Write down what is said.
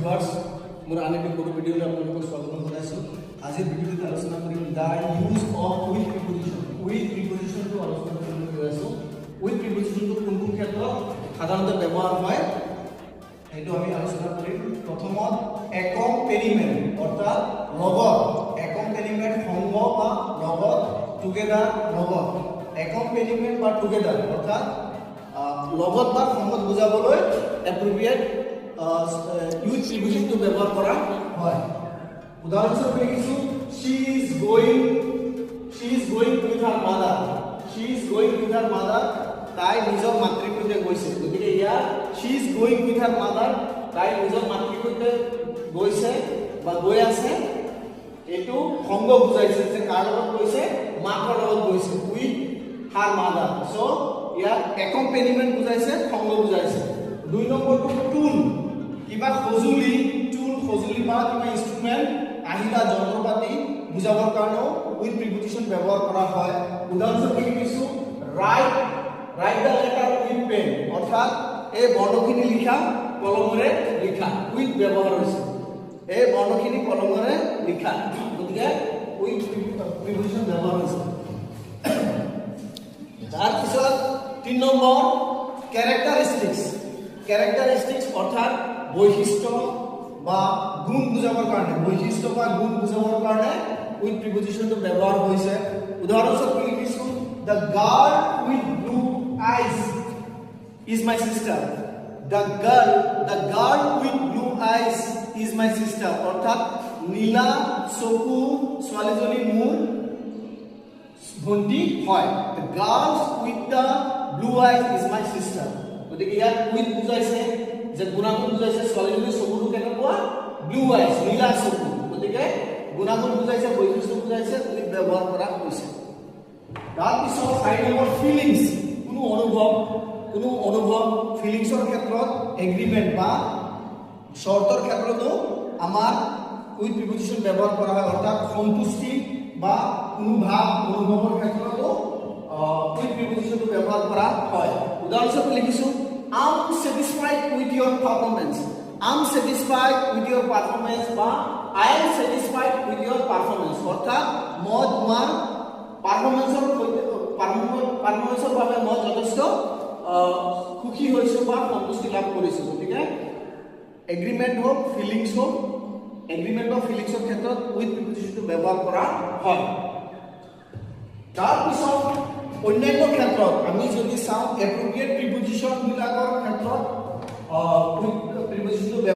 Viewers মোৰ আন এটি সৰু ভিডিঅ'লৈ আপোনালোকক স্বাগতম জনাইছোঁ। আজিৰ ভিডিঅ'টোত আলোচনা কৰিম the use of with preposition. With প্ৰিপজিশ্যনটো আলোচনা কৰিবলৈ গৈ আছোঁ। উইথ প্ৰিপজিশ্যনটো কোন কোন ক্ষেত্ৰত সাধাৰণতে ব্যৱহাৰ হয় সেইটো আমি আলোচনা কৰিম। প্ৰথমত একম্পেনিমেণ্ট অৰ্থাৎ লগত, একম্পেনিমেণ্ট সংগ বা লগত, টুগেদাৰ লগত, একম্পেনিমেণ্ট বা টুগেদাৰ অৰ্থাৎ লগত বা সংগত বুজাবলৈ এপ্ৰোপ্ৰিয়েট উইথ প্ৰিপজিশ্যনটো ব্যৱহাৰ কৰা হয়। উদাহৰণস্বৰূপে লিখিছোঁ she is going with her mother. she is going with her mother, তাই নিজৰ মাতৃৰ সৈতে গৈছে। গতিকে ইয়াৰ she is going with her mother, তাই নিজৰ মাতৃৰ সৈতে গৈছে বা গৈ আছে, এইটো সংগ বুজাইছে যে কাৰ লগত গৈছে, মাকৰ লগত গৈছে, with her mother. so ইয়াৰ একম্পেনিমেণ্ট বুজাইছে, সংগ বুজাইছে। 2 নম্বৰটো টুল, কিবা সঁজুলি, টুল সঁজুলি বা কিবা ইনষ্ট্ৰুমেণ্ট, আহিলা যন্ত্ৰপাতি বুজাবৰ কাৰণেও উইথ প্ৰিপজিশ্যন ব্যৱহাৰ কৰা হয়। উদাহৰণস্বৰূপে লিখিছোঁ write the letter with pen, অৰ্থাৎ এই বৰ্ণখিনি লিখা কলমেৰে লিখা, উইথ ব্যৱহাৰ হৈছে, এই বৰ্ণখিনি কলমেৰে লিখা, গতিকে উইথ প্ৰিপজিশ্যন ব্যৱহাৰ হৈছে। তাৰপিছত 3 নম্বৰ কেৰেক্টাৰিষ্টিক্স অৰ্থাৎ বৈশিষ্ট্য বা গুণ বুজাবৰ কাৰণে, বৈশিষ্ট্য বা গুণ বুজাবৰ কাৰণে উইথ প্ৰিপজিশ্যনটো ব্যৱহাৰ হৈছে। উদাহৰণস্বৰূপে লিখিছোঁ the girl with blue eyes is my sister. the girl with blue eyes is my sister, অৰ্থাৎ নীলা চকু ছোৱালীজনী মোৰ ভণ্টি হয়। the girl with the blue eyes is my sister, গতিকে ইয়াত উইথ বুজাইছে যে গুণাগুণ বুজাইছে, ছোৱালীজনীৰ চকুটো কেনেকুৱা, ব্লু আইজ, নীলা চকু, গতিকে গুণাগুণ বুজাইছে, বৈশিষ্ট্য বুজাইছে, উইথ ব্যৱহাৰ কৰা হৈছে। তাৰপিছত 4 নম্বৰ ফিলিংছ, কোনো অনুভৱ ফিলিংছৰ ক্ষেত্ৰত এগ্ৰিমেণ্ট বা চৰ্তৰ ক্ষেত্ৰতো আমাৰ উইথ প্ৰিপজিশ্যন ব্যৱহাৰ কৰা হয়, অৰ্থাৎ সন্তুষ্টি বা কোনো ভাৱ অনুভৱৰ ক্ষেত্ৰতো উইথ প্ৰিপজিশ্যনটো ব্যৱহাৰ কৰা হয়। উদাহৰণস্বৰূপে লিখিছোঁ I'm satisfied with your performance. I'm satisfied with your performance বা I am satisfied with your performance, অৰ্থাৎ মই তোমাৰ পাৰফৰ্মেন্সৰ বাবে মই যথেষ্ট সুখী হৈছোঁ বা সন্তুষ্টি লাভ কৰিছোঁ। গতিকে এগ্ৰিমেণ্ট হওক, ফিলিংছ হওক, এগ্ৰিমেণ্ট বা ফিলিংছৰ ক্ষেত্ৰত উইথ প্ৰিপজিশ্যনটো ব্যৱহাৰ কৰা হয়। তাৰপিছত অন্যান্য ক্ষেত্ৰত আমি যদি চাওঁ এপ্ৰোপ্ৰিয়েট প্ৰিপজিশ্যন বিলাকৰ ক্ষেত্ৰত উইথ প্ৰিপজিশ্যনটো